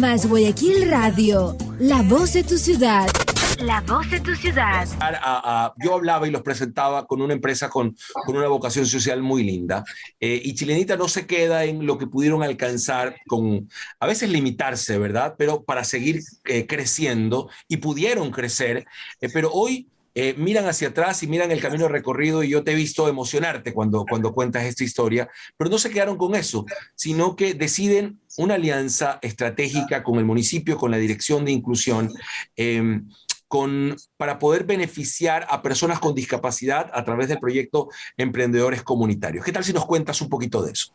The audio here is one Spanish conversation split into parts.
Más Guayaquil Radio, la voz de tu ciudad. La voz de tu ciudad. Yo hablaba y los presentaba con una empresa con una vocación social muy linda. Y Chilenita no se queda en lo que pudieron alcanzar con, a veces limitarse, ¿verdad? Pero para seguir creciendo y pudieron crecer. Pero hoy miran hacia atrás y miran el camino recorrido y yo te he visto emocionarte cuando cuentas esta historia, pero no se quedaron con eso, sino que deciden una alianza estratégica con el municipio, con la Dirección de Inclusión, para poder beneficiar a personas con discapacidad a través del proyecto Emprendedores Comunitarios. ¿Qué tal si nos cuentas un poquito de eso?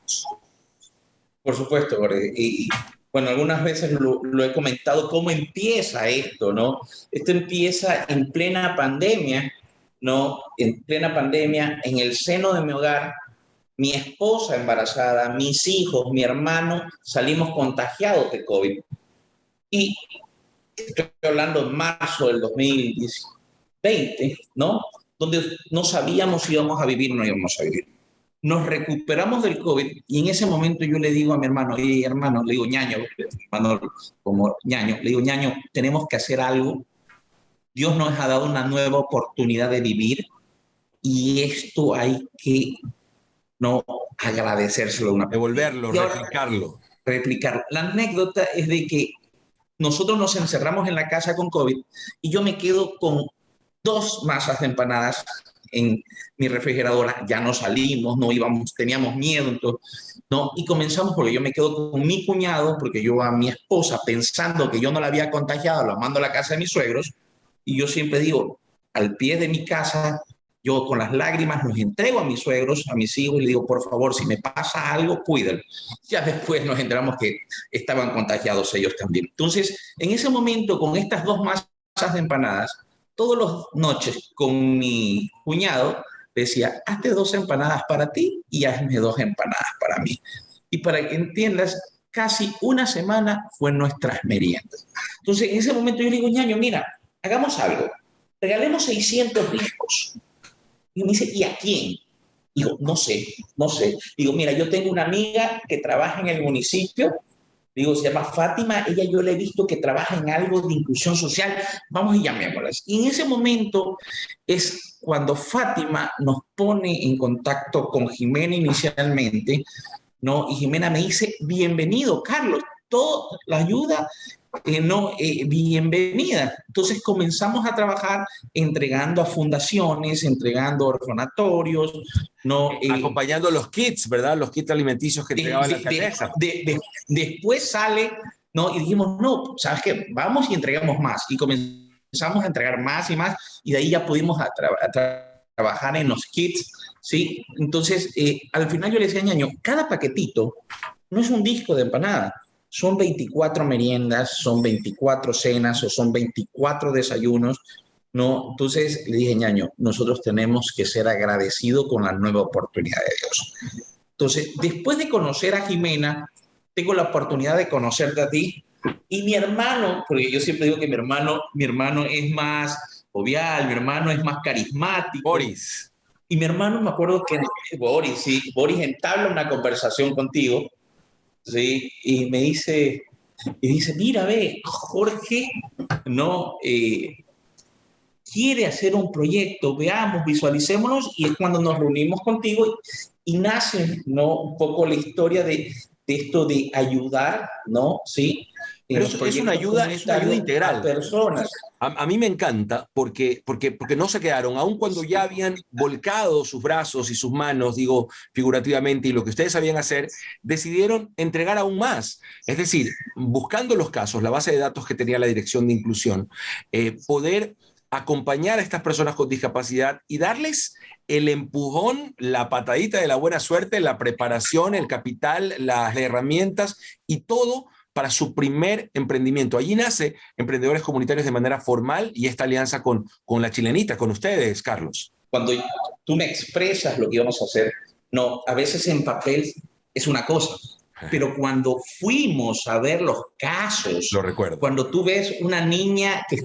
Por supuesto, Jorge. Y bueno, algunas veces lo he comentado, cómo empieza esto, ¿no? Esto empieza en plena pandemia, ¿no? En plena pandemia, en el seno de mi hogar, mi esposa embarazada, mis hijos, mi hermano, salimos contagiados de COVID. Y estoy hablando en marzo del 2020, ¿no? Donde no sabíamos si íbamos a vivir o no íbamos a vivir. Nos recuperamos del COVID y en ese momento yo le digo a mi hermano, y hermano, le digo ñaño, hermano como ñaño, le digo ñaño, tenemos que hacer algo. Dios nos ha dado una nueva oportunidad de vivir y esto hay que no agradecérselo a una persona. Devolverlo, replicarlo. Replicarlo. La anécdota es de que nosotros nos encerramos en la casa con COVID y yo me quedo con 2 masas de empanadas en mi refrigeradora. Ya no salimos, no íbamos, teníamos miedo, entonces, ¿no? Y comenzamos porque yo me quedo con mi cuñado, porque yo a mi esposa, pensando que yo no la había contagiado, la mando a la casa de mis suegros, y yo siempre digo, al pie de mi casa, yo con las lágrimas los entrego a mis suegros, a mis hijos, y le digo, por favor, si me pasa algo, cuídenlo. Ya después nos enteramos que estaban contagiados ellos también. Entonces, en ese momento, con estas 2 masas de empanadas, todas las noches con mi cuñado, decía, hazte 2 empanadas para ti y hazme 2 empanadas para mí. Y para que entiendas, casi una semana fue nuestras meriendas. Entonces, en ese momento yo le digo, ñaño, mira, hagamos algo. Regalemos 600 discos. Y me dice, ¿y a quién? Digo, no sé. Digo, mira, yo tengo una amiga que trabaja en el municipio. Digo, se llama Fátima, ella yo le he visto que trabaja en algo de inclusión social, vamos y llamémoslas. Y en ese momento es cuando Fátima nos pone en contacto con Jimena inicialmente, ¿no? Y Jimena me dice, bienvenido, Carlos, toda la ayuda, bienvenida. Entonces comenzamos a trabajar entregando a fundaciones, entregando a orfanatorios, ¿no? Acompañando los kits, ¿verdad? Los kits alimenticios que entregaban la cabeza. Después sale, ¿no? Y dijimos, no, ¿sabes qué? Vamos y entregamos más. Y comenzamos a entregar más y más, y de ahí ya pudimos trabajar en los kits, ¿sí? Entonces, al final yo le decía a ñaño, cada paquetito no es un disco de empanada, son 24 meriendas, son 24 cenas o son 24 desayunos, ¿no? Entonces le dije, ñaño, nosotros tenemos que ser agradecidos con la nueva oportunidad de Dios. Entonces, después de conocer a Jimena, tengo la oportunidad de conocerte a ti y mi hermano, porque yo siempre digo que mi hermano es más jovial, mi hermano es más carismático. Boris. Y mi hermano, me acuerdo que Boris entabla una conversación contigo, ¿sí? Y dice, mira, ve, Jorge, ¿no? Quiere hacer un proyecto, veamos, visualicémonos, y es cuando nos reunimos contigo y nace, ¿no? Un poco la historia de esto de ayudar, ¿no? ¿Sí? Pero es una ayuda integral. A personas. A mí me encanta porque no se quedaron, aun cuando ya habían volcado sus brazos y sus manos, digo figurativamente, y lo que ustedes sabían hacer, decidieron entregar aún más. Es decir, buscando los casos, la base de datos que tenía la Dirección de Inclusión, poder acompañar a estas personas con discapacidad y darles el empujón, la patadita de la buena suerte, la preparación, el capital, las herramientas y todo para su primer emprendimiento. Allí nace Emprendedores Comunitarios de manera formal y esta alianza con la Chilenita, con ustedes, Carlos. Cuando tú me expresas lo que íbamos a hacer, no, a veces en papel es una cosa, pero cuando fuimos a ver los casos, lo recuerdo. Cuando tú ves una niña que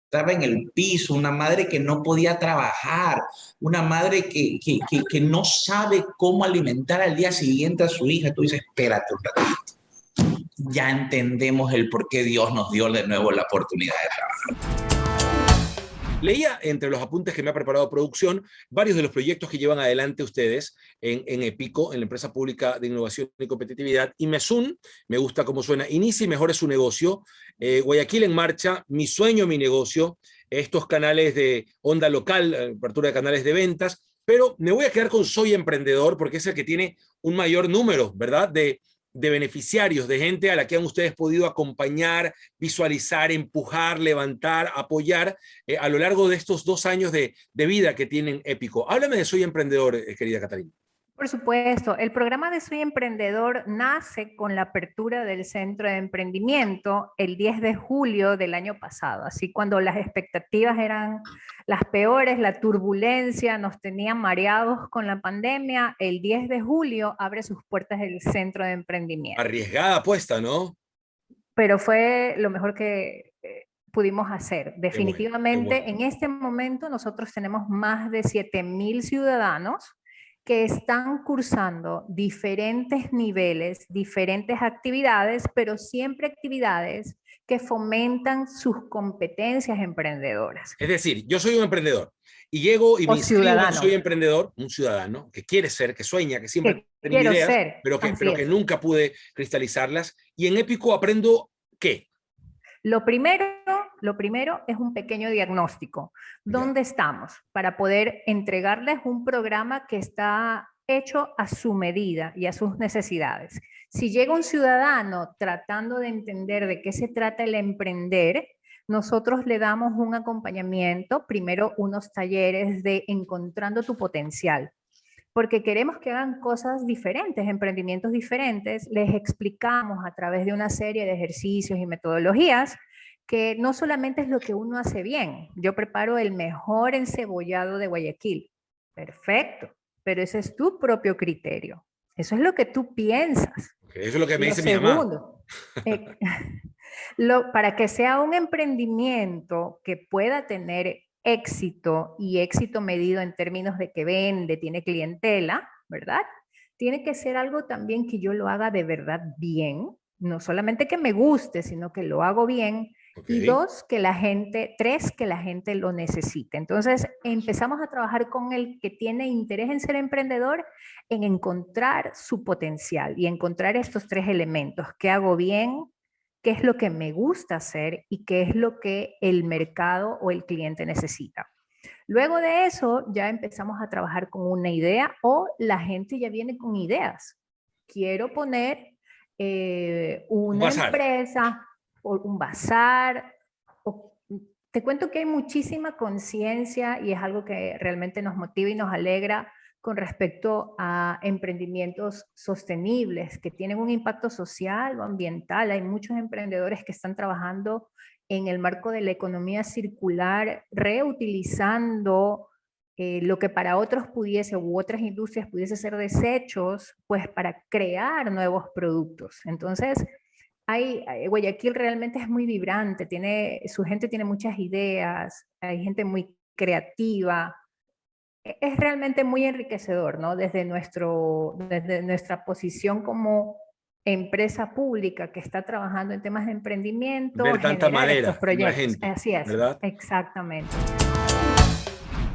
estaba en el piso, una madre que no podía trabajar, una madre que no sabe cómo alimentar al día siguiente a su hija, tú dices, espérate un ratito. ya entendemos el por qué Dios nos dio de nuevo la oportunidad de trabajar. Leía entre los apuntes que me ha preparado producción varios de los proyectos que llevan adelante ustedes en EPICO, en la Empresa Pública de Innovación y Competitividad. Y MESUN, me gusta cómo suena, inicia y mejore su negocio. Guayaquil en marcha, mi sueño, mi negocio. Estos canales de onda local, apertura de canales de ventas. Pero me voy a quedar con Soy Emprendedor porque es el que tiene un mayor número, ¿verdad?, de beneficiarios, de gente a la que han ustedes podido acompañar, visualizar, empujar, levantar, apoyar a lo largo de estos 2 años de vida que tienen Épico. Háblame de Soy Emprendedor, querida Catalina. Por supuesto, el programa de Soy Emprendedor nace con la apertura del Centro de Emprendimiento el 10 de julio del año pasado, así cuando las expectativas eran las peores, la turbulencia, nos tenían mareados con la pandemia. El 10 de julio abre sus puertas el Centro de Emprendimiento. Arriesgada apuesta, ¿no? Pero fue lo mejor que pudimos hacer. Definitivamente, en este momento nosotros tenemos más de 7.000 ciudadanos que están cursando diferentes niveles, diferentes actividades, pero siempre actividades que fomentan sus competencias emprendedoras. Es decir, yo soy un emprendedor y llego y me inscribo en Soy Emprendedor, un ciudadano que quiere ser, que sueña, que siempre tiene ideas, pero que nunca pude cristalizarlas. Y en Épico aprendo ¿qué? Lo primero es un pequeño diagnóstico. ¿Dónde estamos? Para poder entregarles un programa que está hecho a su medida y a sus necesidades. Si llega un ciudadano tratando de entender de qué se trata el emprender, nosotros le damos un acompañamiento, primero unos talleres de encontrando tu potencial, porque queremos que hagan cosas diferentes, emprendimientos diferentes. Les explicamos a través de una serie de ejercicios y metodologías que no solamente es lo que uno hace bien. Yo preparo el mejor encebollado de Guayaquil. Perfecto, pero ese es tu propio criterio. Eso es lo que tú piensas. Eso es lo que me dice mi mamá. Para que sea un emprendimiento que pueda tener éxito y éxito medido en términos de que vende, tiene clientela, ¿verdad? Tiene que ser algo también que yo lo haga de verdad bien, no solamente que me guste, sino que lo hago bien. Y 2, que la gente, 3, que la gente lo necesite. Entonces empezamos a trabajar con el que tiene interés en ser emprendedor, en encontrar su potencial y encontrar estos 3 elementos. ¿Qué hago bien? ¿Qué es lo que me gusta hacer? ¿Y qué es lo que el mercado o el cliente necesita? Luego de eso ya empezamos a trabajar con una idea o la gente ya viene con ideas. Quiero poner una empresa o un bazar. Te cuento que hay muchísima conciencia y es algo que realmente nos motiva y nos alegra con respecto a emprendimientos sostenibles que tienen un impacto social o ambiental. Hay muchos emprendedores que están trabajando en el marco de la economía circular, reutilizando lo que para otros pudiese u otras industrias pudiese ser desechos, pues para crear nuevos productos. Entonces, Guayaquil realmente es muy vibrante, su gente tiene muchas ideas, hay gente muy creativa. Es realmente muy enriquecedor, ¿no? Desde nuestra posición como empresa pública que está trabajando en temas de emprendimiento, ver tanta madera, estos proyectos. Gente, así es, ¿verdad? Exactamente.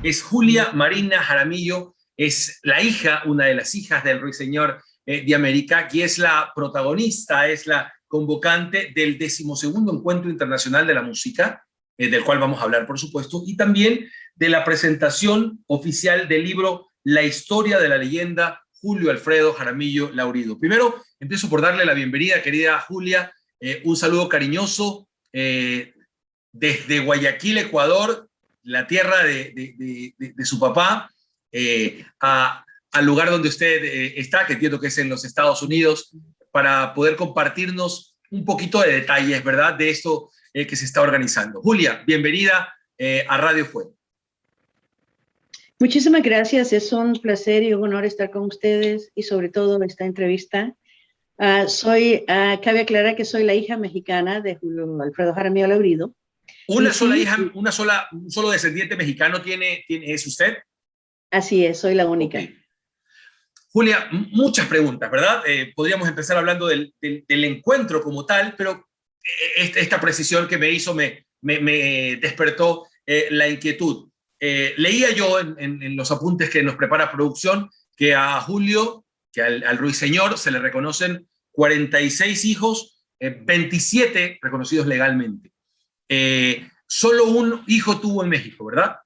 Es Julia Marina Jaramillo, es la hija, una de las hijas del ruiseñor de América, que es la protagonista, es la convocante del 12º Encuentro Internacional de la Música, del cual vamos a hablar, por supuesto, y también de la presentación oficial del libro La historia de la leyenda Julio Alfredo Jaramillo Laurido. Primero, empiezo por darle la bienvenida, querida Julia, un saludo cariñoso desde Guayaquil, Ecuador, la tierra de su papá, al lugar donde usted está, que entiendo que es en los Estados Unidos, para poder compartirnos un poquito de detalles, ¿verdad?, de esto que se está organizando. Julia, bienvenida a Radio Fuego. Muchísimas gracias, es un placer y un honor estar con ustedes y sobre todo esta entrevista. Cabe aclarar que soy la hija mexicana de Julio Alfredo Jaramillo Laurido. ¿Una sola hija, un solo descendiente mexicano es usted? Así es, soy la única. Okay. Julia, muchas preguntas, ¿verdad? Podríamos empezar hablando del encuentro como tal, pero esta precisión que me hizo me despertó la inquietud. Leía yo en los apuntes que nos prepara producción que a Julio, que al ruiseñor, se le reconocen 46 hijos, 27 reconocidos legalmente. Solo un hijo tuvo en México, ¿verdad?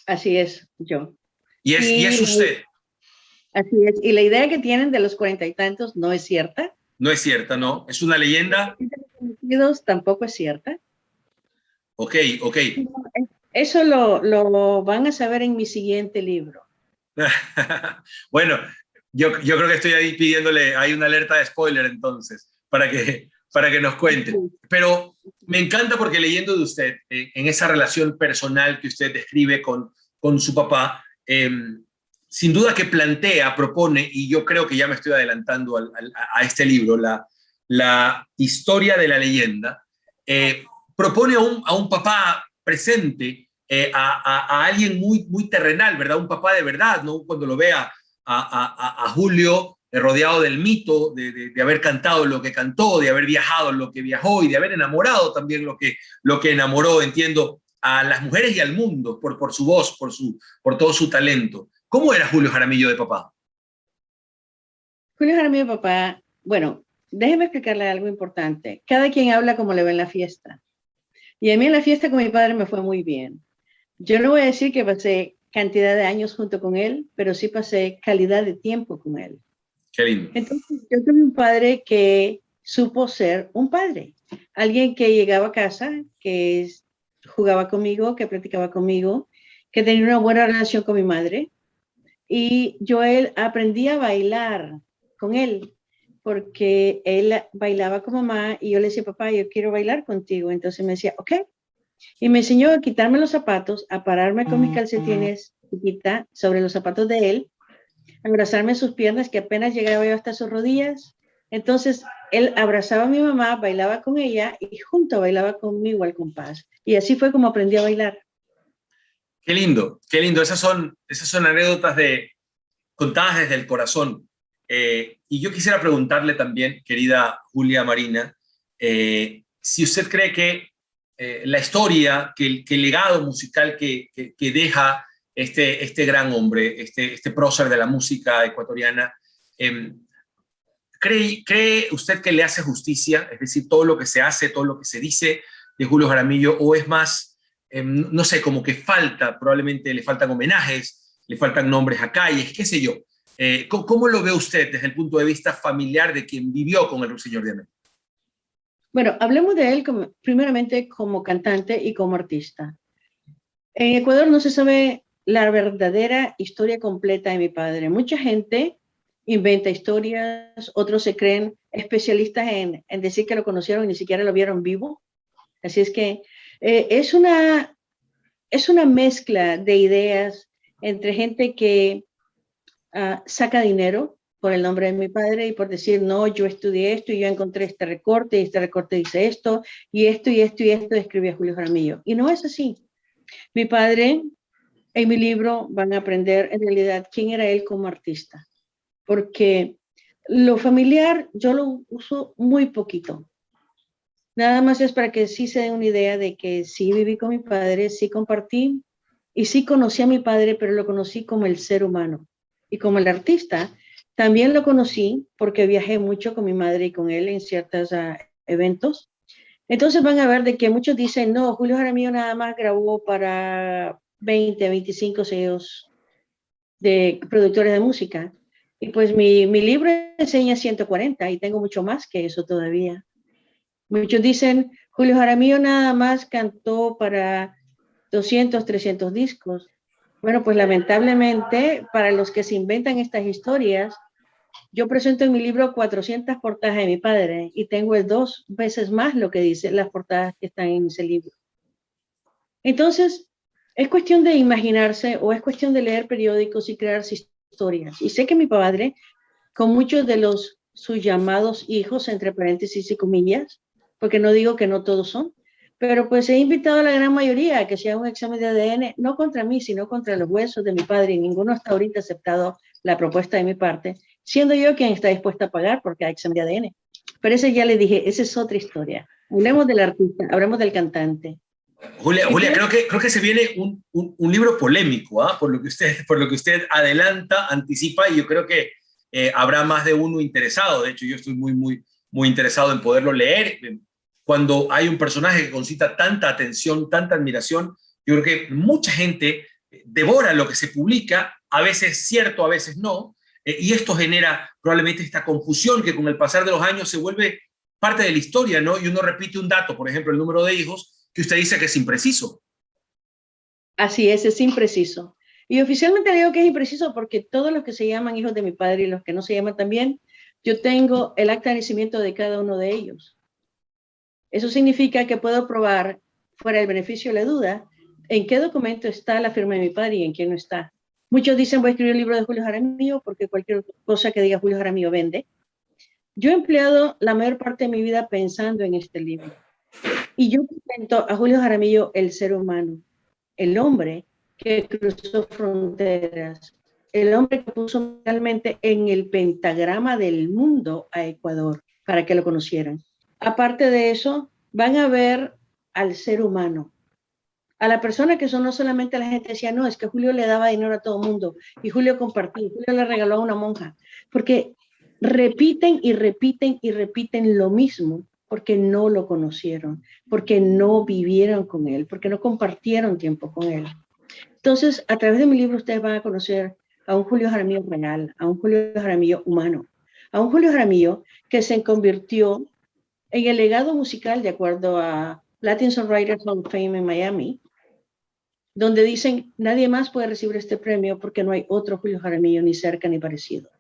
Así es, yo. Y es usted. Así es. Y la idea que tienen de los 40 y tantos no es cierta. No es cierta, ¿no? Es una leyenda. Tampoco es cierta. Ok. Eso lo van a saber en mi siguiente libro. Bueno, yo creo que estoy ahí pidiéndole, hay una alerta de spoiler entonces, para que nos cuente. Pero me encanta porque leyendo de usted, en esa relación personal que usted describe con su papá, sin duda que propone, y yo creo que ya me estoy adelantando a este libro, la historia de la leyenda, propone a un papá presente, a alguien muy terrenal, ¿verdad? Un papá de verdad, ¿no? Cuando lo vea a Julio rodeado del mito, de haber cantado lo que cantó, de haber viajado lo que viajó y de haber enamorado también lo que enamoró, entiendo, a las mujeres y al mundo por su voz, por todo su talento. ¿Cómo era Julio Jaramillo de papá? Julio Jaramillo de papá, bueno, déjeme explicarle algo importante. Cada quien habla como le va en la fiesta. Y a mí en la fiesta con mi padre me fue muy bien. Yo no voy a decir que pasé cantidad de años junto con él, pero sí pasé calidad de tiempo con él. Qué lindo. Entonces, yo tuve un padre que supo ser un padre. Alguien que llegaba a casa, que jugaba conmigo, que practicaba conmigo, que tenía una buena relación con mi madre. Y yo aprendí a bailar con él, porque él bailaba con mamá y yo le decía, papá, yo quiero bailar contigo. Entonces me decía, ok. Y me enseñó a quitarme los zapatos, a pararme con mis calcetines chiquita sobre los zapatos de él, a abrazarme sus piernas que apenas llegaba yo hasta sus rodillas. Entonces él abrazaba a mi mamá, bailaba con ella y junto bailaba conmigo al compás. Y así fue como aprendí a bailar. Qué lindo, qué lindo. Esas son anécdotas contadas desde el corazón. Y yo quisiera preguntarle también, querida Julia Marina, si usted cree que la historia, que el legado musical que deja este gran hombre, este prócer de la música ecuatoriana, ¿cree usted que le hace justicia? Es decir, todo lo que se hace, todo lo que se dice de Julio Jaramillo, o es más, no sé, como que probablemente le faltan homenajes, le faltan nombres a calles, qué sé yo. ¿Cómo lo ve usted desde el punto de vista familiar de quien vivió con el Ruiseñor de América? Bueno, hablemos de él primeramente como cantante y como artista. En Ecuador no se sabe la verdadera historia completa de mi padre. Mucha gente inventa historias, otros se creen especialistas en decir que lo conocieron y ni siquiera lo vieron vivo. Así es que es una mezcla de ideas entre gente que saca dinero por el nombre de mi padre y por decir, no, yo estudié esto y yo encontré este recorte y este recorte dice esto y esto y esto y esto escribía Julio Jaramillo. Y no es así. Mi padre, en mi libro van a aprender en realidad quién era él como artista, porque lo familiar yo lo uso muy poquito. Nada más es para que sí se den una idea de que sí viví con mi padre, sí compartí y sí conocí a mi padre, pero lo conocí como el ser humano. Y como el artista, también lo conocí porque viajé mucho con mi madre y con él en ciertos eventos. Entonces van a ver de que muchos dicen, no, Julio Jaramillo nada más grabó para 20, 25 sellos de productores de música. Y pues mi libro enseña 140 y tengo mucho más que eso todavía. Muchos dicen, Julio Jaramillo nada más cantó para 200, 300 discos. Bueno, pues lamentablemente, para los que se inventan estas historias, yo presento en mi libro 400 portadas de mi padre y tengo 2 veces más lo que dicen las portadas que están en ese libro. Entonces, es cuestión de imaginarse o es cuestión de leer periódicos y crearse historias. Y sé que mi padre, con muchos de sus llamados hijos, entre paréntesis y comillas, porque no digo que no todos son, pero pues he invitado a la gran mayoría a que se haga un examen de ADN, no contra mí, sino contra los huesos de mi padre, y ninguno hasta ahorita ha aceptado la propuesta de mi parte, siendo yo quien está dispuesta a pagar por cada examen de ADN. Pero ese ya le dije, esa es otra historia. Hablemos del artista, hablemos del cantante. Julia, creo que se viene un libro polémico, ¿ah? Por lo que usted adelanta, anticipa, y yo creo que habrá más de uno interesado. De hecho, yo estoy muy interesado en poderlo leer. Cuando hay un personaje que concita tanta atención, tanta admiración, yo creo que mucha gente devora lo que se publica, a veces cierto, a veces no, y esto genera probablemente esta confusión que con el pasar de los años se vuelve parte de la historia, ¿no? Y uno repite un dato, por ejemplo, el número de hijos, que usted dice que es impreciso. Así es impreciso. Y oficialmente digo que es impreciso porque todos los que se llaman hijos de mi padre y los que no se llaman también, yo tengo el acta de nacimiento de cada uno de ellos. Eso significa que puedo probar, fuera del beneficio de la duda, en qué documento está la firma de mi padre y en quién no está. Muchos dicen voy a escribir un libro de Julio Jaramillo porque cualquier cosa que diga Julio Jaramillo vende. Yo he empleado la mayor parte de mi vida pensando en este libro. Y yo presento a Julio Jaramillo el ser humano, el hombre que cruzó fronteras, el hombre que puso realmente en el pentagrama del mundo a Ecuador para que lo conocieran. Aparte de eso, van a ver al ser humano, a la persona que son no solamente la gente decía, no, es que Julio le daba dinero a todo el mundo y Julio compartió, Julio le regaló a una monja, porque repiten y repiten y repiten lo mismo porque no lo conocieron, porque no vivieron con él, porque no compartieron tiempo con él. Entonces, a través de mi libro ustedes van a conocer a un Julio Jaramillo real, a un Julio Jaramillo humano, a un Julio Jaramillo que se convirtió en el legado musical de acuerdo a Latin Songwriters Hall of Fame en Miami, donde dicen nadie más puede recibir este premio porque no hay otro Julio Jaramillo ni cerca ni parecido.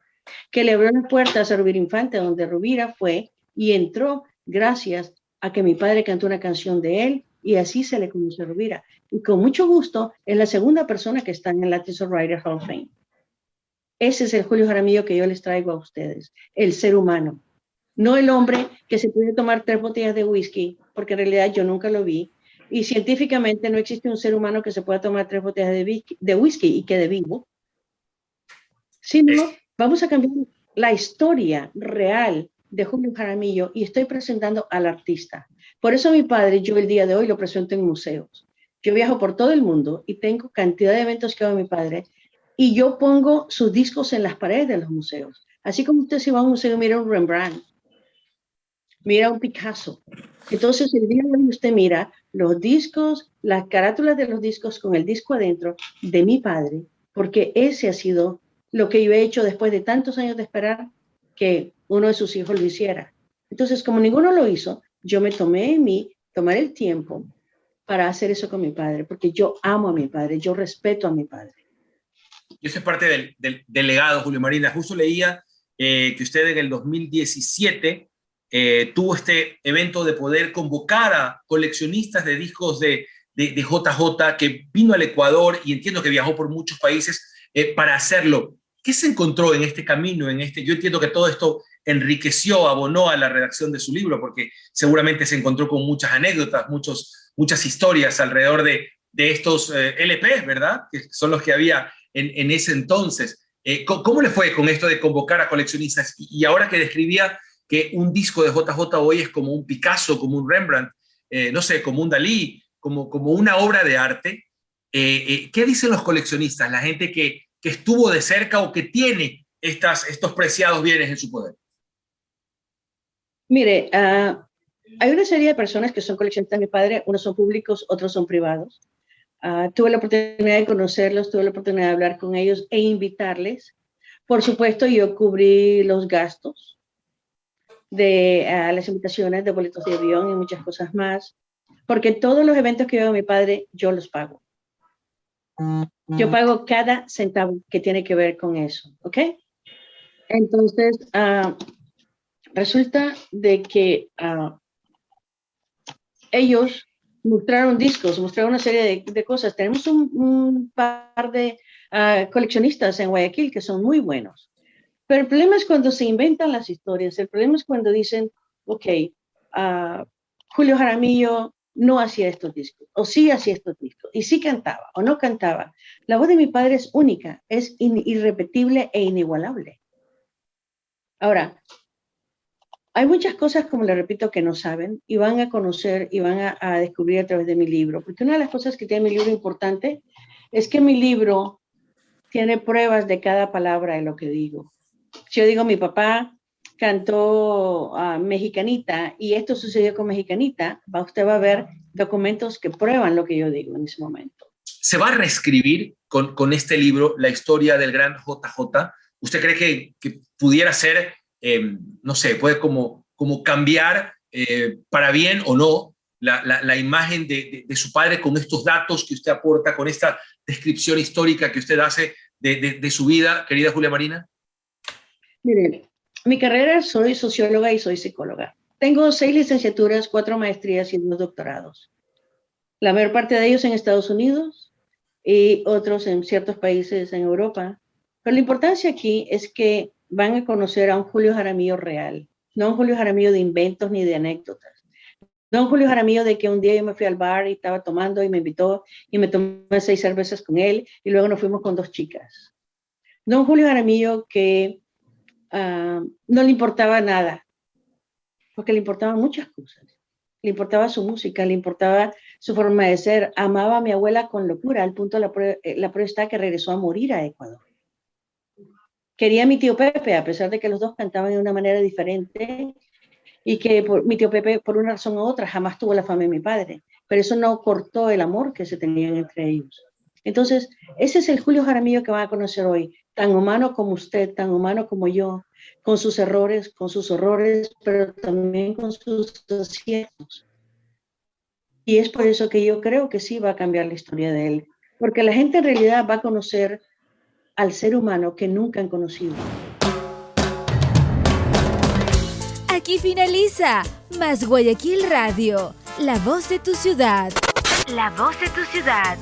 Que le abrió las puertas a Rubira Infante, donde Rubira fue y entró gracias a que mi padre cantó una canción de él y así se le conoció a Rubira. Y con mucho gusto es la segunda persona que está en el Latin Songwriters Hall of Fame. Ese es el Julio Jaramillo que yo les traigo a ustedes, el ser humano. No el hombre que se puede tomar 3 botellas de whisky, porque en realidad yo nunca lo vi. Y científicamente no existe un ser humano que se pueda tomar 3 botellas de whisky y quede vivo. Sino, vamos a cambiar la historia real de Julio Jaramillo y estoy presentando al artista. Por eso mi padre, yo el día de hoy lo presento en museos. Yo viajo por todo el mundo y tengo cantidad de eventos que hago mi padre y yo pongo sus discos en las paredes de los museos. Así como usted se va a un museo y mira un Rembrandt, mira un Picasso. Entonces el día de hoy usted mira los discos, las carátulas de los discos con el disco adentro de mi padre, porque ese ha sido lo que yo he hecho después de tantos años de esperar que uno de sus hijos lo hiciera. Entonces, como ninguno lo hizo, yo me tomar el tiempo para hacer eso con mi padre, porque yo amo a mi padre, yo respeto a mi padre. Y eso es parte del legado, Julio Marina. Justo leía que usted en el 2017 tuvo este evento de poder convocar a coleccionistas de discos de JJ, que vino al Ecuador y entiendo que viajó por muchos países para hacerlo. ¿Qué se encontró en este camino? Yo entiendo que todo esto enriqueció, abonó a la redacción de su libro, porque seguramente se encontró con muchas anécdotas, muchas historias alrededor de estos LPs, ¿verdad? Que son los que había en ese entonces. ¿Cómo le fue con esto de convocar a coleccionistas? Y ahora que describía que un disco de JJ hoy es como un Picasso, como un Rembrandt, no sé, como un Dalí, como una obra de arte, ¿qué dicen los coleccionistas, la gente que estuvo de cerca o que tiene estos preciados bienes en su poder? Mire, hay una serie de personas que son coleccionistas de mi padre, unos son públicos, otros son privados. Tuve la oportunidad de conocerlos, tuve la oportunidad de hablar con ellos e invitarles. Por supuesto, yo cubrí los gastos de las invitaciones de boletos de avión y muchas cosas más, porque todos los eventos que veo a mi padre, yo los pago. Yo pago cada centavo que tiene que ver con eso, ¿ok? Entonces, resulta de que ellos mostraron discos, mostraron una serie de cosas. Tenemos un par de coleccionistas en Guayaquil que son muy buenos. Pero el problema es cuando se inventan las historias. El problema es cuando dicen, ok, Julio Jaramillo no hacía estos discos, o sí hacía estos discos, y sí cantaba o no cantaba. La voz de mi padre es única, es irrepetible e inigualable. Ahora, hay muchas cosas, como le repito, que no saben y van a conocer y van a descubrir a través de mi libro, porque una de las cosas que tiene mi libro importante es que mi libro tiene pruebas de cada palabra de lo que digo. Si yo digo, mi papá cantó Mexicanita y esto sucedió con Mexicanita, usted va a ver documentos que prueban lo que yo digo en ese momento. ¿Se va a reescribir con este libro la historia del gran JJ? ¿Usted cree que pudiera ser, no sé, puede como cambiar para bien o no la imagen de su padre con estos datos que usted aporta, con esta descripción histórica que usted hace de su vida, querida Julia Marina? Mire, mi carrera, soy socióloga y soy psicóloga. Tengo 6 licenciaturas, 4 maestrías y 2 doctorados. La mayor parte de ellos en Estados Unidos y otros en ciertos países en Europa. Pero la importancia aquí es que van a conocer a un Julio Jaramillo real, no a un Julio Jaramillo de inventos ni de anécdotas. No a un Julio Jaramillo de que un día yo me fui al bar y estaba tomando y me invitó y me tomé 6 cervezas con él y luego nos fuimos con 2 chicas. No a un Julio Jaramillo que no le importaba nada, porque le importaban muchas cosas. Le importaba su música, le importaba su forma de ser. Amaba a mi abuela con locura, al punto la prueba está que regresó a morir a Ecuador. Quería a mi tío Pepe, a pesar de que los dos cantaban de una manera diferente y que mi tío Pepe, por una razón u otra, jamás tuvo la fama de mi padre. Pero eso no cortó el amor que se tenían entre ellos. Entonces, ese es el Julio Jaramillo que van a conocer hoy, tan humano como usted, tan humano como yo, con sus errores, con sus horrores, pero también con sus aciertos. Y es por eso que yo creo que sí va a cambiar la historia de él, porque la gente en realidad va a conocer al ser humano que nunca han conocido. Aquí finaliza Más Guayaquil Radio, la voz de tu ciudad. La voz de tu ciudad.